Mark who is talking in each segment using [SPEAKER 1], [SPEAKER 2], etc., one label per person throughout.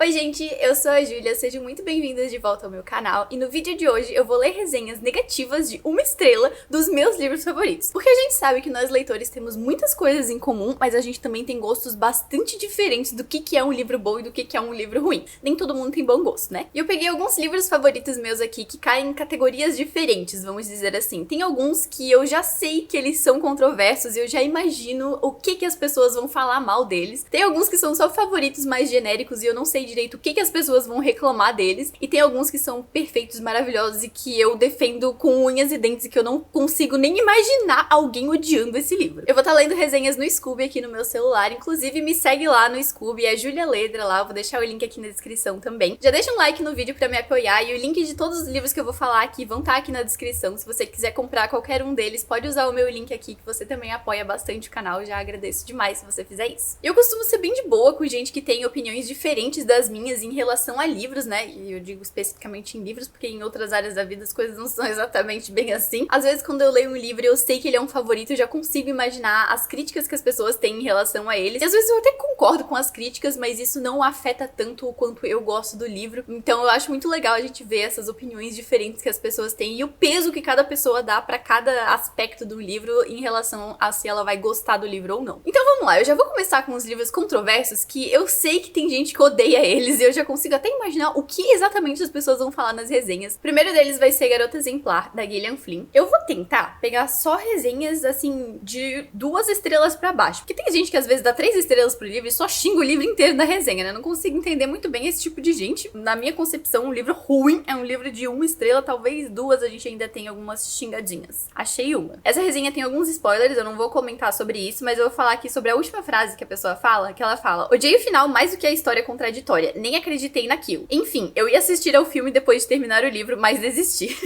[SPEAKER 1] Oi gente, eu sou a Júlia, sejam muito bem-vindas de volta ao meu canal e no vídeo de hoje eu vou ler resenhas negativas de 1 estrela dos meus livros favoritos. Porque a gente sabe que nós leitores temos muitas coisas em comum, mas a gente também tem gostos bastante diferentes do que é um livro bom e do que é um livro ruim. Nem todo mundo tem bom gosto, né? E eu peguei alguns livros favoritos meus aqui que caem em categorias diferentes, vamos dizer assim. Tem alguns que eu já sei que eles são controversos e eu já imagino o que as pessoas vão falar mal deles. Tem alguns que são só favoritos mais genéricos e eu não sei direito o que as pessoas vão reclamar deles. E tem alguns que são perfeitos, maravilhosos e que eu defendo com unhas e dentes e que eu não consigo nem imaginar alguém odiando esse livro. Eu vou estar lendo resenhas no Scooby aqui no meu celular, inclusive me segue lá no Scooby, é Júlia Ledra lá, eu vou deixar o link aqui na descrição também. Já deixa um like no vídeo pra me apoiar e o link de todos os livros que eu vou falar aqui vão estar aqui na descrição. Se você quiser comprar qualquer um deles, pode usar o meu link aqui que você também apoia bastante o canal, eu já agradeço demais se você fizer isso. Eu costumo ser bem de boa com gente que tem opiniões diferentes das minhas em relação a livros, né? E eu digo especificamente em livros, porque em outras áreas da vida as coisas não são exatamente bem assim. Às vezes quando eu leio um livro e eu sei que ele é um favorito, eu já consigo imaginar as críticas que as pessoas têm em relação a eles. E às vezes eu até concordo com as críticas, mas isso não afeta tanto o quanto eu gosto do livro. Então eu acho muito legal a gente ver essas opiniões diferentes que as pessoas têm e o peso que cada pessoa dá pra cada aspecto do livro em relação a se ela vai gostar do livro ou não. Então vamos lá, eu já vou começar com os livros controversos que eu sei que tem gente que odeia eles e eu já consigo até imaginar o que exatamente as pessoas vão falar nas resenhas. O primeiro deles vai ser Garota Exemplar, da Gillian Flynn. Eu vou tentar pegar só resenhas, assim, de 2 estrelas pra baixo. Porque tem gente que às vezes dá 3 estrelas pro livro e só xinga o livro inteiro na resenha, né? Eu não consigo entender muito bem esse tipo de gente. Na minha concepção, um livro ruim é um livro de 1 estrela, talvez 2 a gente ainda tem algumas xingadinhas. Achei uma. Essa resenha tem alguns spoilers, eu não vou comentar sobre isso, mas eu vou falar aqui sobre a última frase que a pessoa fala, que ela fala: odiei o final mais do que a história contraditória, nem acreditei naquilo. Enfim, eu ia assistir ao filme depois de terminar o livro, mas desisti.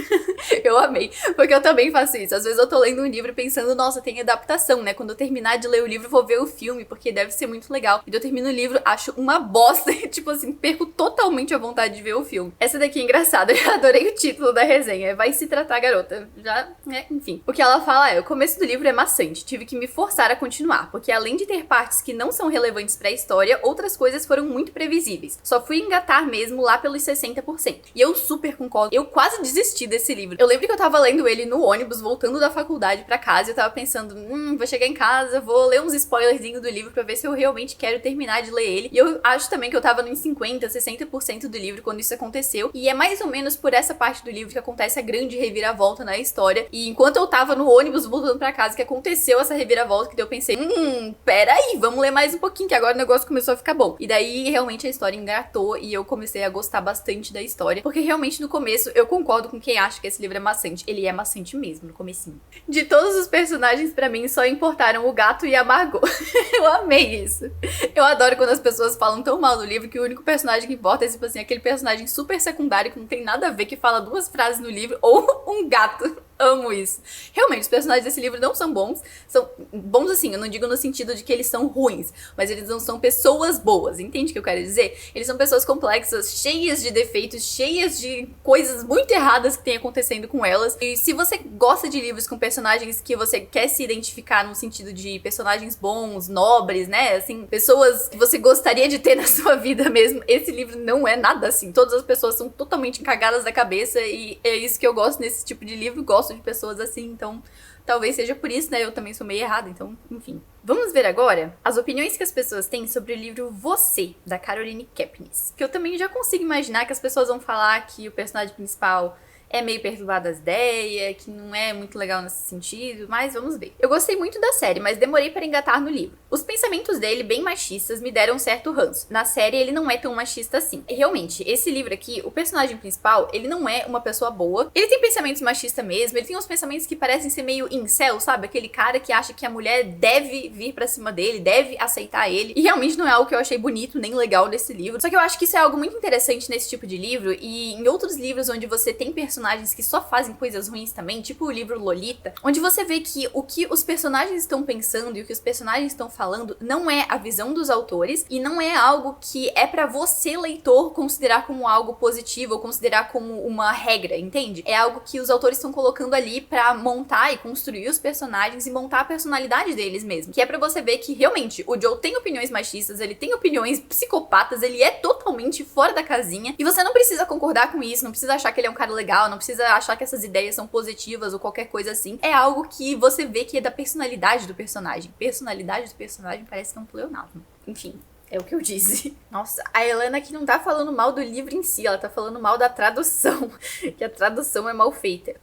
[SPEAKER 1] Eu amei, porque eu também faço isso. Às vezes eu tô lendo um livro pensando, nossa, tem adaptação, né? Quando eu terminar de ler o livro, vou ver o filme, porque deve ser muito legal. E eu termino o livro, acho uma bosta, e tipo assim, perco totalmente a vontade de ver o filme. Essa daqui é engraçada, eu adorei o título da resenha, Vai Se Tratar Garota. Já, né, enfim. O que ela fala é: o começo do livro é maçante, tive que me forçar a continuar, porque além de ter partes que não são relevantes pra história, outras coisas foram muito previsíveis. Só fui engatar mesmo lá pelos 60%. E eu super concordo, eu quase desisti desse livro. Eu lembro que eu tava lendo ele no ônibus, voltando da faculdade pra casa, e eu tava pensando, vou chegar em casa, vou ler uns spoilerzinhos do livro pra ver se eu realmente quero terminar de ler ele. E eu acho também que eu tava nos 50, 60% do livro quando isso aconteceu. E é mais ou menos por essa parte do livro que acontece a grande reviravolta na história. E enquanto eu tava no ônibus voltando pra casa que aconteceu essa reviravolta, que daí eu pensei, peraí, vamos ler mais um pouquinho, que agora o negócio começou a ficar bom. E daí realmente a história engatou e eu comecei a gostar bastante da história, porque realmente no começo eu concordo com quem acha que esse livro é maçante. Ele é maçante mesmo, no comecinho. De todos os personagens, pra mim, só importaram o gato e a Margot. Eu amei isso. Eu adoro quando as pessoas falam tão mal do livro que o único personagem que importa é, tipo assim, aquele personagem super secundário que não tem nada a ver, que fala 2 frases no livro, ou um gato. Amo isso. Realmente, os personagens desse livro não são bons. São bons assim, eu não digo no sentido de que eles são ruins, mas eles não são pessoas boas, entende o que eu quero dizer? Eles são pessoas complexas, cheias de defeitos, cheias de coisas muito erradas que tem acontecendo com elas. E se você gosta de livros com personagens que você quer se identificar no sentido de personagens bons, nobres, né? Assim, pessoas que você gostaria de ter na sua vida mesmo, esse livro não é nada assim. Todas as pessoas são totalmente cagadas da cabeça e é isso que eu gosto nesse tipo de livro. Gosto de pessoas assim, então talvez seja por isso, né? Eu também sou meio errada, então, enfim. Vamos ver agora as opiniões que as pessoas têm sobre o livro Você, da Caroline Kepnes. Que eu também já consigo imaginar que as pessoas vão falar que o personagem principal é meio perturbado das ideias, que não é muito legal nesse sentido, mas vamos ver. Eu gostei muito da série, mas demorei para engatar no livro. Os pensamentos dele, bem machistas, me deram um certo ranço. Na série, ele não é tão machista assim. E, realmente, esse livro aqui, o personagem principal, ele não é uma pessoa boa. Ele tem pensamentos machistas mesmo, ele tem uns pensamentos que parecem ser meio incel, sabe? Aquele cara que acha que a mulher deve vir pra cima dele, deve aceitar ele. E realmente não é algo que eu achei bonito nem legal nesse livro. Só que eu acho que isso é algo muito interessante nesse tipo de livro e em outros livros onde você tem personagens personagens que só fazem coisas ruins também, tipo o livro Lolita, onde você vê que o que os personagens estão pensando e o que os personagens estão falando não é a visão dos autores e não é algo que é pra você, leitor, considerar como algo positivo ou considerar como uma regra, entende? É algo que os autores estão colocando ali pra montar e construir os personagens e montar a personalidade deles mesmo. Que é pra você ver que realmente o Joe tem opiniões machistas, ele tem opiniões psicopatas, ele é totalmente fora da casinha e você não precisa concordar com isso, não precisa achar que ele é um cara legal, não precisa achar que essas ideias são positivas ou qualquer coisa assim. É algo que você vê que é da personalidade do personagem. Personalidade do personagem parece que é um pleonasmo. Enfim. É o que eu disse. Nossa, a Helena aqui não tá falando mal do livro em si, ela tá falando mal da tradução. Que a tradução é mal feita.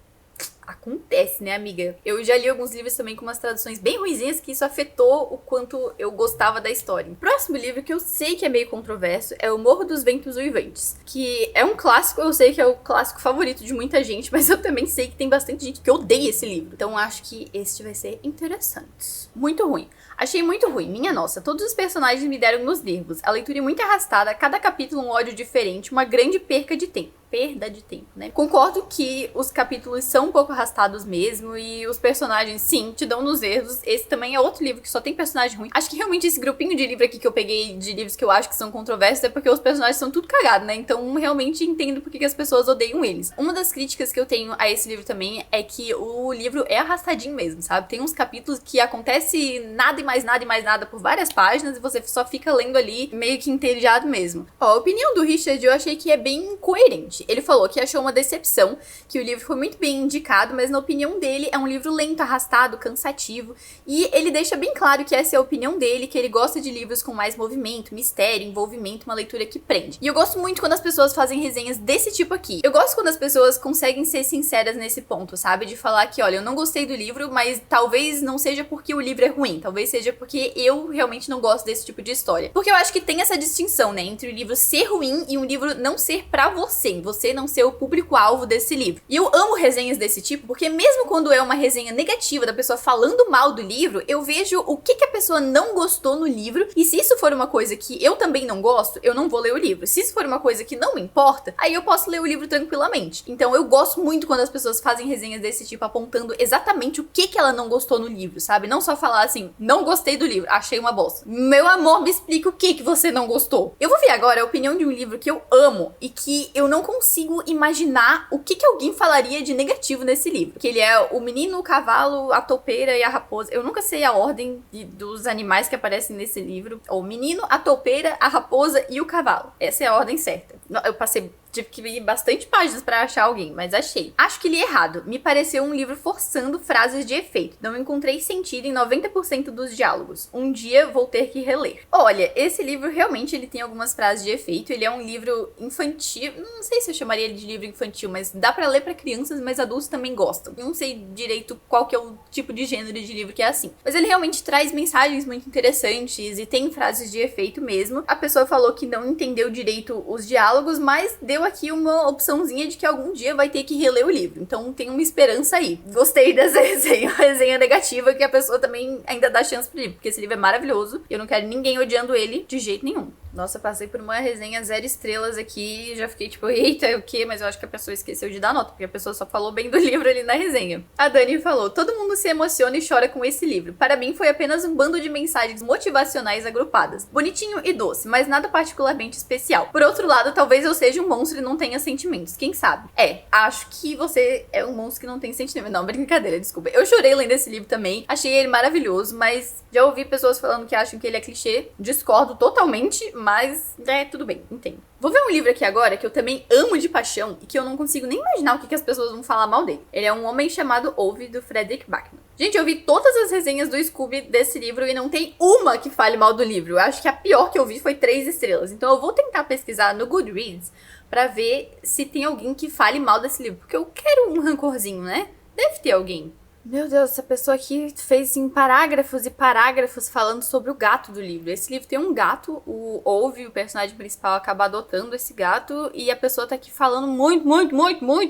[SPEAKER 1] Acontece, né, amiga? Eu já li alguns livros também com umas traduções bem ruinzinhas que isso afetou o quanto eu gostava da história. O próximo livro, que eu sei que é meio controverso, é O Morro dos Ventos Uivantes, que é um clássico, eu sei que é o clássico favorito de muita gente, mas eu também sei que tem bastante gente que odeia esse livro. Então acho que este vai ser interessante. Muito ruim. Achei muito ruim, minha nossa, todos os personagens me deram nos nervos. A leitura é muito arrastada, cada capítulo um ódio diferente, uma grande perca de tempo. Perda de tempo, né? Concordo que os capítulos são um pouco arrastados mesmo e os personagens, sim, te dão nos erros. Esse também é outro livro que só tem personagem ruim. Acho que realmente esse grupinho de livro aqui que eu peguei, de livros que eu acho que são controversos, é porque os personagens são tudo cagados, né? Então realmente entendo porque que as pessoas odeiam eles. Uma das críticas que eu tenho a esse livro também é que o livro é arrastadinho mesmo, sabe? Tem uns capítulos que acontece nada e mais nada e mais nada por várias páginas e você só fica lendo ali meio que entediado mesmo. Ó, a opinião do Richard eu achei que é bem coerente. Ele falou que achou uma decepção, que o livro foi muito bem indicado, mas na opinião dele é um livro lento, arrastado, cansativo, e ele deixa bem claro que essa é a opinião dele, que ele gosta de livros com mais movimento, mistério, envolvimento, uma leitura que prende. E eu gosto muito quando as pessoas fazem resenhas desse tipo aqui. Eu gosto quando as pessoas conseguem ser sinceras nesse ponto, sabe? De falar que, olha, eu não gostei do livro, mas talvez não seja porque o livro é ruim, talvez seja porque eu realmente não gosto desse tipo de história. Porque eu acho que tem essa distinção, né, entre o livro ser ruim e um livro não ser pra você não ser o público-alvo desse livro. E eu amo resenhas desse tipo, porque mesmo quando é uma resenha negativa da pessoa falando mal do livro, eu vejo o que a pessoa não gostou no livro, e se isso for uma coisa que eu também não gosto, eu não vou ler o livro. Se isso for uma coisa que não me importa, aí eu posso ler o livro tranquilamente. Então eu gosto muito quando as pessoas fazem resenhas desse tipo, apontando exatamente o que ela não gostou no livro, sabe? Não só falar assim, não gostei do livro, achei uma bosta. Meu amor, me explica o que você não gostou. Eu vou ver agora a opinião de um livro que eu amo e que eu não consigo imaginar o que alguém falaria de negativo nesse livro. Que ele é o menino, o cavalo, a toupeira e a raposa. Eu nunca sei a ordem dos animais que aparecem nesse livro. O menino, a toupeira, a raposa e o cavalo. Essa é a ordem certa. Eu tive que ir bastante páginas pra achar alguém, mas achei. Acho que li errado. Me pareceu um livro forçando frases de efeito. Não encontrei sentido em 90% dos diálogos. Um dia vou ter que reler. Olha, esse livro realmente ele tem algumas frases de efeito. Ele é um livro infantil. Não sei se eu chamaria ele de livro infantil, mas dá pra ler pra crianças, mas adultos também gostam. Eu não sei direito qual que é o tipo de gênero de livro que é assim. Mas ele realmente traz mensagens muito interessantes e tem frases de efeito mesmo. A pessoa falou que não entendeu direito os diálogos, mas deu aqui uma opçãozinha de que algum dia vai ter que reler o livro. Então tem uma esperança aí. Gostei dessa resenha, uma resenha negativa que a pessoa também ainda dá chance pro livro, porque esse livro é maravilhoso e eu não quero ninguém odiando ele de jeito nenhum. Nossa, passei por uma resenha 0 estrelas aqui e já fiquei tipo, eita, o quê? Mas eu acho que a pessoa esqueceu de dar nota, porque a pessoa só falou bem do livro ali na resenha. A Dani falou, todo mundo se emociona e chora com esse livro. Para mim foi apenas um bando de mensagens motivacionais agrupadas. Bonitinho e doce, mas nada particularmente especial. Por outro lado, talvez eu seja um monstro e não tenha sentimentos, quem sabe? Acho que você é um monstro que não tem sentimento. Não, brincadeira, desculpa. Eu chorei lendo esse livro também, achei ele maravilhoso, mas já ouvi pessoas falando que acham que ele é clichê. Discordo totalmente, mas tudo bem, entendo. Vou ver um livro aqui agora que eu também amo de paixão e que eu não consigo nem imaginar o que as pessoas vão falar mal dele. Ele é Um Homem Chamado Ove, do Frederick Backman. Gente, eu vi todas as resenhas do Scooby desse livro e não tem uma que fale mal do livro. Eu acho que a pior que eu vi foi 3 estrelas. Então eu vou tentar pesquisar no Goodreads pra ver se tem alguém que fale mal desse livro. Porque eu quero um rancorzinho, né? Deve ter alguém. Meu Deus, essa pessoa aqui fez assim, parágrafos e parágrafos falando sobre o gato do livro. Esse livro tem um gato, o Ove, o personagem principal, acaba adotando esse gato e a pessoa tá aqui falando muito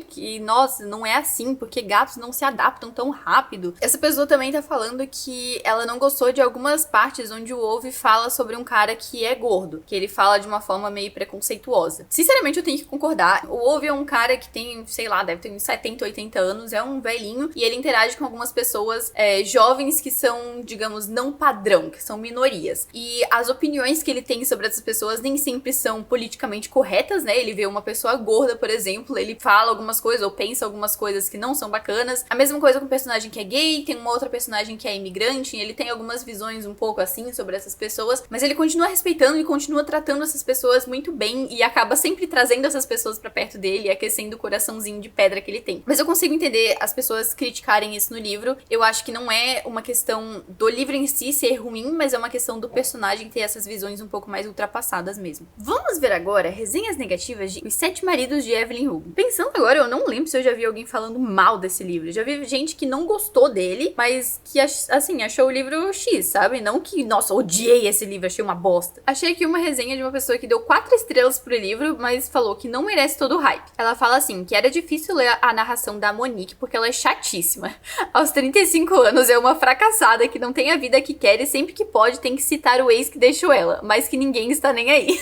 [SPEAKER 1] que, nossa, não é assim, porque gatos não se adaptam tão rápido. Essa pessoa também tá falando que ela não gostou de algumas partes onde o Ove fala sobre um cara que é gordo, que ele fala de uma forma meio preconceituosa. Sinceramente, eu tenho que concordar. O Ove é um cara que tem, sei lá, deve ter uns 70, 80 anos, é um velhinho, e ele interage com algumas pessoas jovens que são, digamos, não padrão, que são minorias. E as opiniões que ele tem sobre essas pessoas nem sempre são politicamente corretas, né? Ele vê uma pessoa gorda, por exemplo, ele fala algumas coisas ou pensa algumas coisas que não são bacanas. A mesma coisa com um personagem que é gay, tem uma outra personagem que é imigrante, e ele tem algumas visões um pouco assim sobre essas pessoas, mas ele continua respeitando e continua tratando essas pessoas muito bem e acaba sempre trazendo essas pessoas pra perto dele e aquecendo o coraçãozinho de pedra que ele tem. Mas eu consigo entender as pessoas criticarem isso no livro. Eu acho que não é uma questão do livro em si ser ruim, mas é uma questão do personagem ter essas visões um pouco mais ultrapassadas mesmo. Vamos ver agora resenhas negativas de Os Sete Maridos de Evelyn Hugo. Pensando agora, eu não lembro se eu já vi alguém falando mal desse livro. Já vi gente que não gostou dele, mas que, assim, achou o livro X, sabe? Não que, nossa, odiei esse livro, achei uma bosta. Achei aqui uma resenha de uma pessoa que deu 4 estrelas pro livro, mas falou que não merece todo o hype. Ela fala assim, que era difícil ler a narração da Monique porque ela é chatíssima. Aos 35 anos é uma fracassada que não tem a vida que quer e sempre que pode tem que citar o ex que deixou ela, mas que ninguém está nem aí.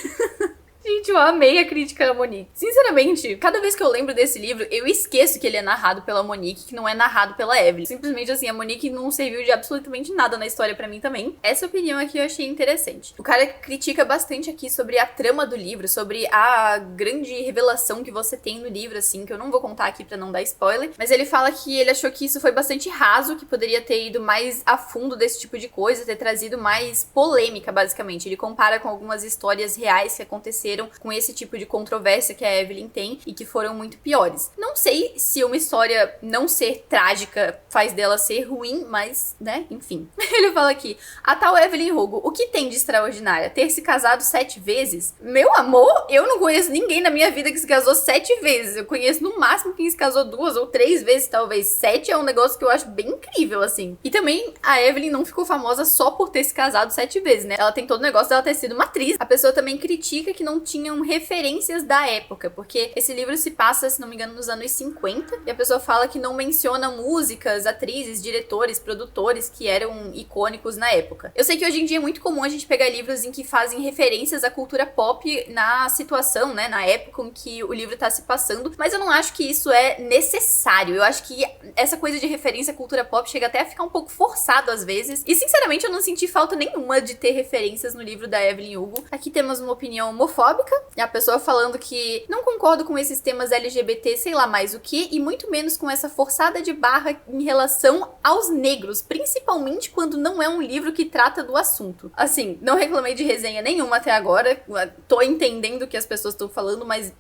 [SPEAKER 1] Gente, eu amei a crítica da Monique. Sinceramente, cada vez que eu lembro desse livro, eu esqueço que ele é narrado pela Monique, que não é narrado pela Evelyn. Simplesmente assim, a Monique não serviu de absolutamente nada na história pra mim também. Essa opinião aqui eu achei interessante. O cara critica bastante aqui sobre a trama do livro, sobre a grande revelação que você tem no livro, assim, que eu não vou contar aqui pra não dar spoiler, mas ele fala que ele achou que isso foi bastante raso, que poderia ter ido mais a fundo desse tipo de coisa, ter trazido mais polêmica, basicamente. Ele compara com algumas histórias reais que aconteceram com esse tipo de controvérsia que a Evelyn tem e que foram muito piores. Não sei se uma história não ser trágica faz dela ser ruim, mas, né, enfim. Ele fala aqui, a tal Evelyn Hugo, o que tem de extraordinária? Ter se casado 7 vezes? Meu amor, eu não conheço ninguém na minha vida que se casou 7 vezes. Eu conheço no máximo quem se casou 2 ou 3 vezes, talvez. 7 é um negócio que eu acho bem incrível, assim. E também a Evelyn não ficou famosa só por ter se casado 7 vezes, né? Ela tem todo o negócio dela ter sido uma atriz. A pessoa também critica que não tinham referências da época, porque esse livro se passa, se não me engano, nos anos 50, e a pessoa fala que não menciona músicas, atrizes, diretores, produtores que eram icônicos na época. Eu sei que hoje em dia é muito comum a gente pegar livros em que fazem referências à cultura pop na situação, né, na época em que o livro tá se passando, mas eu não acho que isso é necessário. Eu acho que essa coisa de referência à cultura pop chega até a ficar um pouco forçado às vezes, e sinceramente eu não senti falta nenhuma de ter referências no livro da Evelyn Hugo. Aqui temos uma opinião homofóbica, e a pessoa falando que não concordo com esses temas LGBT, sei lá mais o que, e muito menos com essa forçada de barra em relação aos negros, principalmente quando não é um livro que trata do assunto. Assim, não reclamei de resenha nenhuma até agora, tô entendendo o que as pessoas estão falando, mas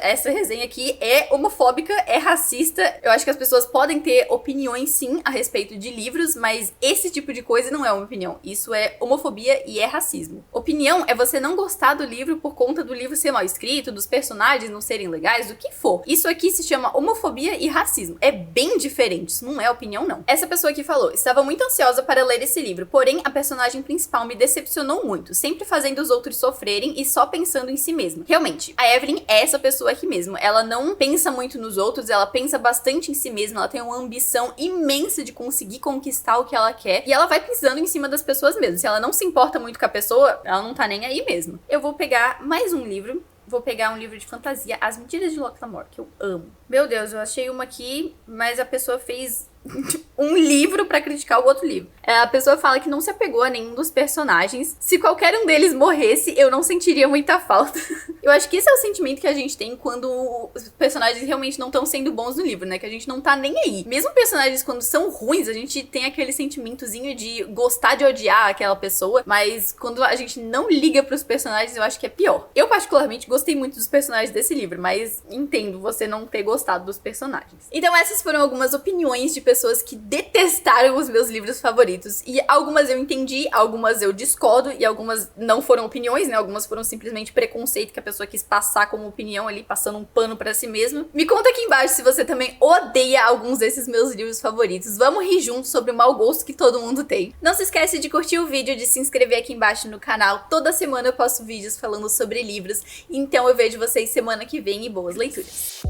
[SPEAKER 1] essa resenha aqui é homofóbica, é racista. Eu acho que as pessoas podem ter opiniões sim a respeito de livros, mas esse tipo de coisa não é uma opinião. Isso é homofobia e é racismo. Opinião é você não gostar do livro por conta do livro ser mal escrito, dos personagens não serem legais, do que for. Isso aqui se chama homofobia e racismo. É bem diferente, isso não é opinião não. Essa pessoa aqui falou, estava muito ansiosa para ler esse livro, porém a personagem principal me decepcionou muito, sempre fazendo os outros sofrerem e só pensando em si mesma. Realmente, a Evelyn é essa pessoa aqui mesmo. Ela não pensa muito nos outros, ela pensa bastante em si mesma, ela tem uma ambição imensa de conseguir conquistar o que ela quer, e ela vai pisando em cima das pessoas mesmo. Se ela não se importa muito com a pessoa, ela não tá nem aí mesmo. Eu vou pegar mais um livro. Vou pegar um livro de fantasia, As Mentiras de Locke Lamore, que eu amo. Meu Deus, eu achei uma aqui, mas a pessoa fez um livro pra criticar o outro livro. A pessoa fala que não se apegou a nenhum dos personagens. Se qualquer um deles morresse, eu não sentiria muita falta. Eu acho que esse é o sentimento que a gente tem quando os personagens realmente não estão sendo bons no livro, né? Que a gente não tá nem aí. Mesmo personagens quando são ruins, a gente tem aquele sentimentozinho de gostar de odiar aquela pessoa, mas quando a gente não liga pros personagens, eu acho que é pior. Eu particularmente gostei muito dos personagens desse livro, mas entendo você não ter gostado dos personagens. Então essas foram algumas opiniões de pessoas que detestaram os meus livros favoritos. E algumas eu entendi, algumas eu discordo, e algumas não foram opiniões, né? Algumas foram simplesmente preconceito que a pessoa quis passar como opinião ali, passando um pano pra si mesma. Me conta aqui embaixo se você também odeia alguns desses meus livros favoritos. Vamos rir juntos sobre o mau gosto que todo mundo tem. Não se esquece de curtir o vídeo, de se inscrever aqui embaixo no canal. Toda semana eu posto vídeos falando sobre livros. Então eu vejo vocês semana que vem e boas leituras.